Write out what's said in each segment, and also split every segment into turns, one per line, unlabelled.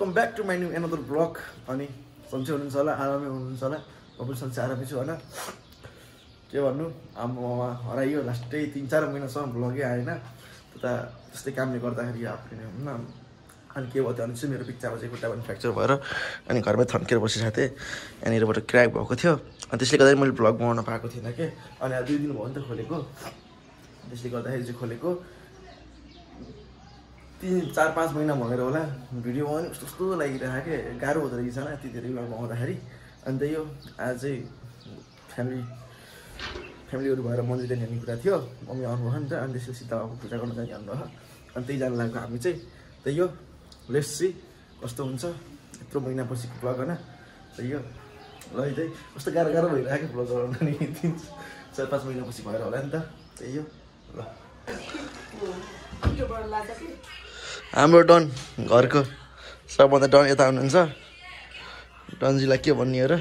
Welcome back to my new another blog. अनि सन्चै हुनुहुन्छ होला, आरामै हुनुहुन्छ होला। म पनि सन्चै आरामै छु होइन। के भन्नु, आमामा हराइयो लास्टै 3-4 महिनासम्म ब्लगै आएन। त्यता त्यस्तै कामले गर्दाखेरि आफूले होइन। अनि के भयो भने चाहिँ मेरो बिच्चामा चाहिँ खुट्टा पनि फ्र्याक्चर भएर अनि घरमै थन्केर बसिरहेको थिएँ। यहाँनिरबाट क्र्याक भएको थियो। अनि त्यसले गर्दा मैले ब्लग बनाउन पाएको थिइनँ कि। अनि 2 दिन भयो नि त खोलेको। त्यसले गर्दाखेरि चाहिँ खोलेको 3-4-5 महिना भएर होला भिडियो बनाउनु कस्तो लागिरहेको के गाह्रो हुँदो रहेछ होइन यति धेरै बनाउँदाखेरि। अनि त्यही हो आज चाहिँ फ्यामिलीहरू भएर मन्दिर जाने कुरा थियो। मम्मी आउनुभयो नि त। अनि त्यसपछि सीताबाबु पूजा गर्न जाने भन्नुभयो। अनि त्यही जानु लाग्यो हामी चाहिँ। त्यही हो लेट्स सी कस्तो हुन्छ यत्रो महिनापछि ब्लग होइन। त्यही हो ल त्यही कस्तो गाह्रो गाह्रो भइरहेको ब्लग बनाउनु नि 3-4-5 महिनापछि भएर होला नि त। त्यही हो ल हाम्रो डन घरको सबभन्दा डन यता हुनुहुन्छ। डनजीलाई के भन्ने हो र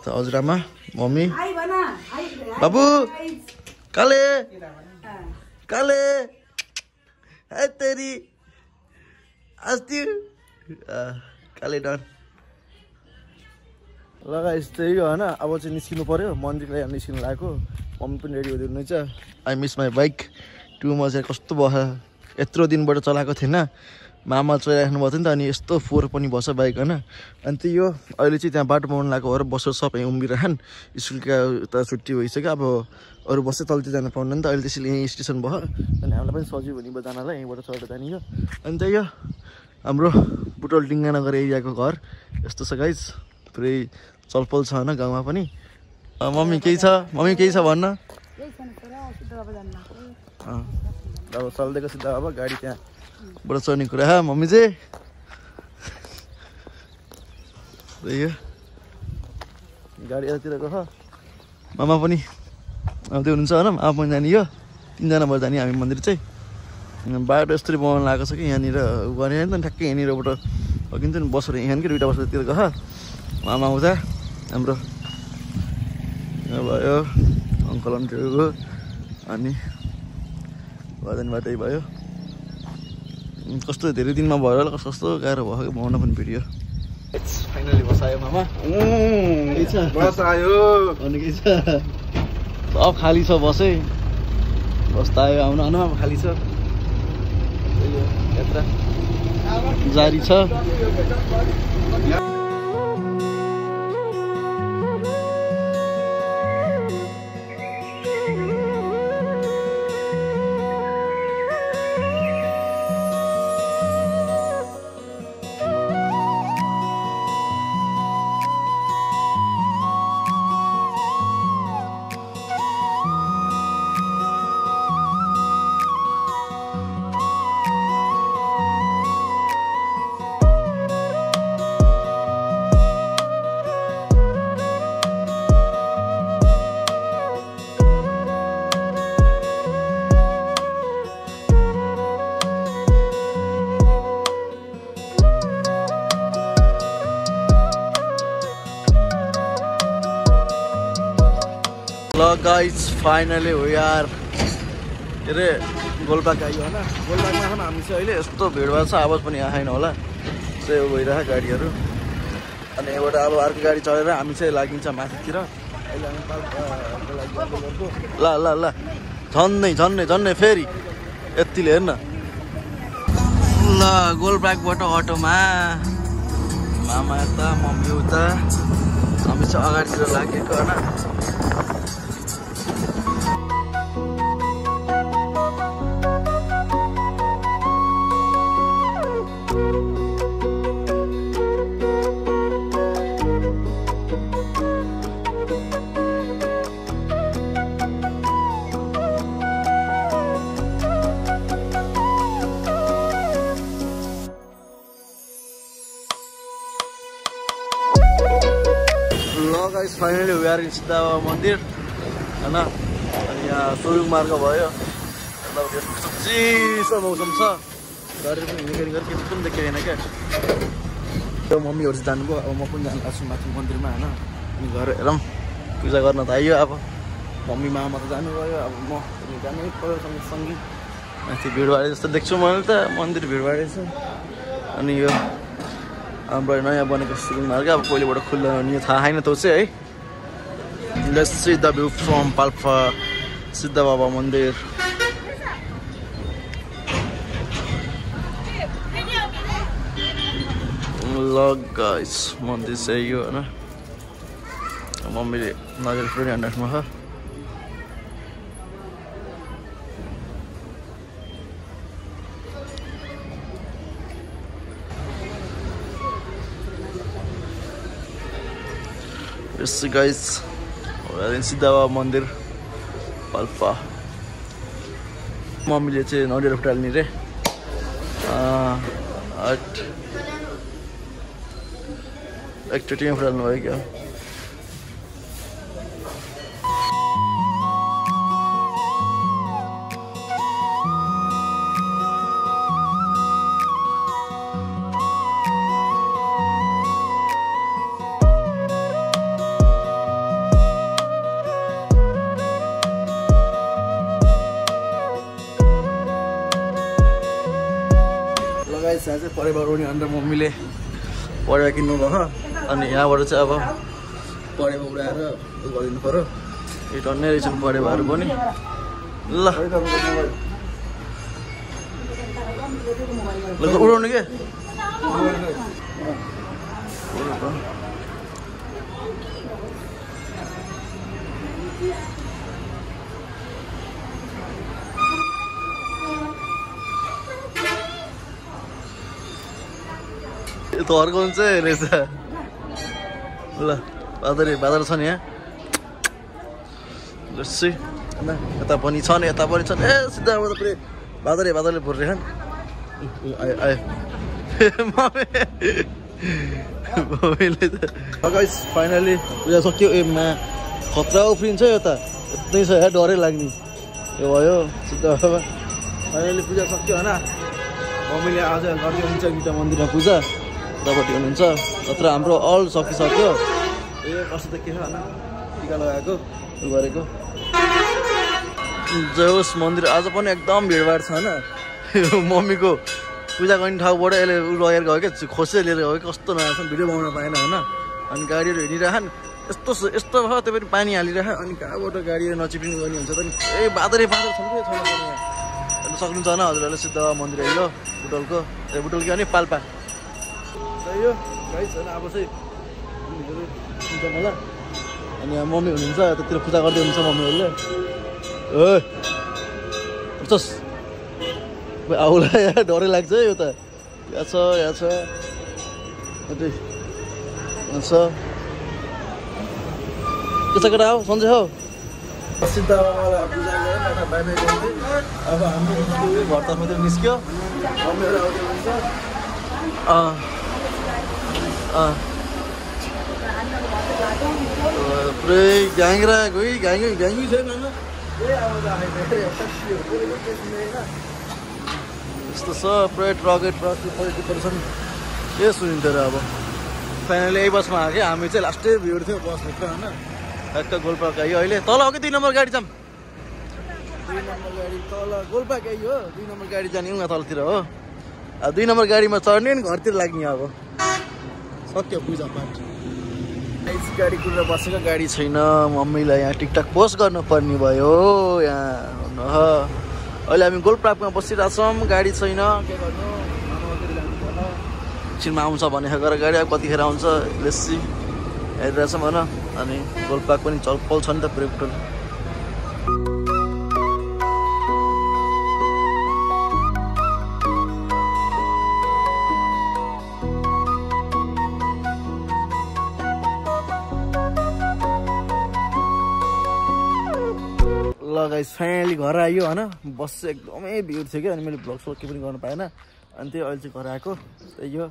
त हजुरआमा मम्मी बाबु काले काले तेरी अस्ति काले डन लगा यस्तै हो होइन। अब चाहिँ निस्किनु पऱ्यो मन्दिरलाई निस्किनु लागेको। मम्मी पनि रेडी हुँदै हुनुहुन्छ। आई मिस माई बाइक टुमा चाहिँ कस्तो भयो यत्रो दिनबाट चलाएको थिएन। मामा चलाइराख्नु भएको थियो नि त। अनि यस्तो फोहोर पनि बस्छ बाइक होइन। अनि त्यही हो अहिले चाहिँ त्यहाँ बाटो बनाउनु लागेको भएर बस्छ सबै उम्रिरहन्। स्कुलका त छुट्टी भइसक्यो। अब अरू बस्दै तलतिर जानु पाउनु नि त। अहिले त्यसैले यहीँ स्टेसन भयो। अनि हामीलाई पनि सजिलो हुने भयो जानलाई यहीँबाट चढेर जाने हो। अनि त्यही हो हाम्रो बुटोल डिङ्गानगर एरियाको घर यस्तो छ गाइज। पुरै चलपल छ होइन गाउँमा पनि। मम्मी केही छ मम्मी केही छ भन्न। अब चल्दिएको सिधा अब गाडी त्यहाँबाट चढ्ने कुरा मम्मी चाहिँ त्यही हो गाडी यतातिर गयो। मामा पनि आउँदै हुनुहुन्छ होइन। मामा पनि जाने हो 3जना भएर जाने हामी मन्दिर चाहिँ। बाटो यस्तरी बनाउनु लागेको छ कि यहाँनिर गरेर नि त ठ्याक्कै यहाँनिरबाट अघिन्छ नि बसेर यहाँनिर 2टा बसेर गयो मामा आउँदा हाम्रो भयो अङ्कल आन्टीहरू अनि भजन बाटै भयो। कस्तो धेरै दिनमा भयो होला कस्तो कस्तो गाह्रो भयो बनाउन पनि भिडियो। फाइनली बसायो मामा बसायो अनि के छ सब खाली छ बसै बस्दा आयो आउनु आउनु अब खाली छ। यात्रा जारी छ। ल गाइज फाइनली हो यार के अरे गोलबाग आयो होइन। गोलबागमा छौँ हामी चाहिँ अहिले। यस्तो भिडभाड छ आवाज पनि आएन होला चाहिँ गइरहेको गाडीहरू। अनि यहाँबाट अब अर्को गाडी चढेर हामी चाहिँ लागिन्छ माथितिर। अहिले हामी ल ल ल झन्नै झन्नै झन्नै फेरि यतिले हेर्न ल गोलबागबाट अटोमा मामा यता मम्मी उता हामी चाहिँ अगाडितिर लागेको होइन। Finally we are in Sita मन्दिर होइन। अनि यहाँ सोरुङ मार्ग भयो। यस्तो चिसो मौसम छ। गाडीहरू पनि हिँडेर के पनि देखिएन क्या। त्यो मम्मीहरू चाहिँ जानुभयो। अब म पनि जानु लाग्छु माथि मन्दिरमा होइन। अनि घर हेरौँ पूजा गर्न त आइयो। अब मम्मी मामा त जानुभयो। अब म जानै पऱ्यो सँगसँगै। माथि भिडभाड जस्तो देख्छु मैले त मन्दिर भिडभाडै छ। अनि यो हाम्रो नयाँ बनेको सुरुङमार्ग अब पहिलेबाट खुल्ला हुने थाहा छैन त्यो चाहिँ है let's see the view from Palpa सिद्ध बाबा मन्दिर ल गाइस मन्दिर चाहिँ यो होइन मम्मीले नजर पनि हान्नु छ यस गाइस सिद्ध बाबा मन्दिर पाल्पा मम्मीले चाहिँ नरियर फुटाल्ने रे एकचोटि फुटाल्नु भयो क्या यहाँ चाहिँ परेवा रोड्ने अन्डर मम्मीले परेवा किन्नु भयो अनि यहाँबाट चाहिँ अब परेवा उडाएर उयो गरिदिनु पऱ्यो यो टन्नै रहेछन् परेवाहरू पनि ल उडाउनु के त अर्को हुन्छ रहेछ ल बादर छ नि यहाँ लस्सी होइन यता पनि छ नि यता पनि छ ए सिधा पुरै बादरले पुर्रे खान आयो मम्मीले त गाइस फाइनली पूजा सक्यो ए मा खतरा उफ्रिन्छ यो त यतै छ यहाँ डरै लाग्ने यो भयो सिद्ध बाबा फाइनली पूजा सक्यो होइन मम्मीले आज गर्दै हुन्छ गीता मन्दिरमा पूजा उतापट्टि हुनुहुन्छ नत्र हाम्रो अल सकिसक्यो ए कस्तो त के छ होइन टिका लगाएको उयो गरेको जय होस् मन्दिर आज पनि एकदम भिडभाड छ होइन मम्मीको पूजा गर्ने ठाउँबाट यसले उ लगेर गयो क्या खोसेर लिएर गयो कस्तो नआएको भिडियो बनाउन पाएन होइन अनि गाडीहरू हिँडिरहन् यस्तो भयो त्यो पनि पानी हालिरह अनि कहाँबाट गाडीहरू नचिप्लिनु गर्ने हुन्छ त नि ए बादर छन् कि छैन हेर्नु सक्नुहुन्छ होइन हजुरहरूले सिद्ध मन्दिर आइलो बुटोलको ए बुटोलको अनि पाल्पा यो गाइस होइन अब चाहिँ हुन्छ मलाई अनि यहाँ मम्मी हुनुहुन्छ यतातिर पूजा गर्दै हुनुहुन्छ मम्मीहरूले ओ चस् आउला यहाँ डरै लाग्छ है यो त यहाँ छ के छ केटा हो सन्चै हो सिद्ध बाबालाई पूजा गरेर बाई बाई गर्दै अब हाम्रो घरतर्फ त निस्क्यो मम्मीहरू आउँदै हुन्छ पुरै ग्याङ्ग्रा गई ग्याङ्गी छैन यस्तो छ पुरै ट्रकहरू छन् के सुनिन्थ्यो र अब फाइनली यही बसमा आयो क्या हामी चाहिँ लास्टै भिड थियो बसभित्र होइन ठ्याक्क गोलपाक आयो अहिले तल हो कि 2 नम्बर गाडी जाम 2 नम्बर गाडी तल गोलपाक आयो हो 2 नम्बर गाडी जाने उहाँ तलतिर हो अब 2 नम्बर गाडीमा चढ्ने नि घरतिर लाग्ने अब सक्यो पूजा पाठ गाडी कुदेर बसेको गाडी छैन मम्मीलाई यहाँ टिकटक पोस्ट गर्नुपर्ने भयो यहाँ अहिले हामी गोलपाकमा बसिरहेछौँ गाडी छैन के गर्नु एकछिनमा आउँछ भनेको गएर गाडी अब कतिखेर आउँछ लेसी हेरिरहेछौँ होइन अनि गोलपाक पनि चलपल छ नि त पुरै टोटल ल गाइस फाइनली घर आयो होइन बस चाहिँ एकदमै भिड थियो क्या अनि मैले भ्लग सक के पनि गर्नु पाएन अनि त्यही अहिले चाहिँ घर आएको त्यही हो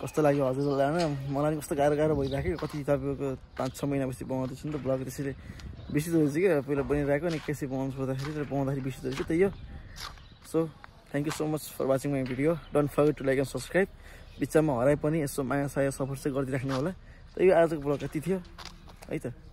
कस्तो लाग्यो हजुरलाई होइन मलाई कस्तो गाह्रो भइरहेको कति तपाईँको 5-6 महिनापछि बनाउँदैछु नि त भ्लग त्यसरी बेसी रहेछ क्या पहिला बनिरहेको अनि केसी बनाउनु पर्दाखेरि बनाउँदाखेरि बेसी रहेछ त्यही हो so thank you so much for watching my video don't forget to like and subscribe बिचमा हराए पनि यसो माया साया सपोर्ट चाहिँ गरिदिराख्नु होला त्यही आजको भ्लग यति थियो है त।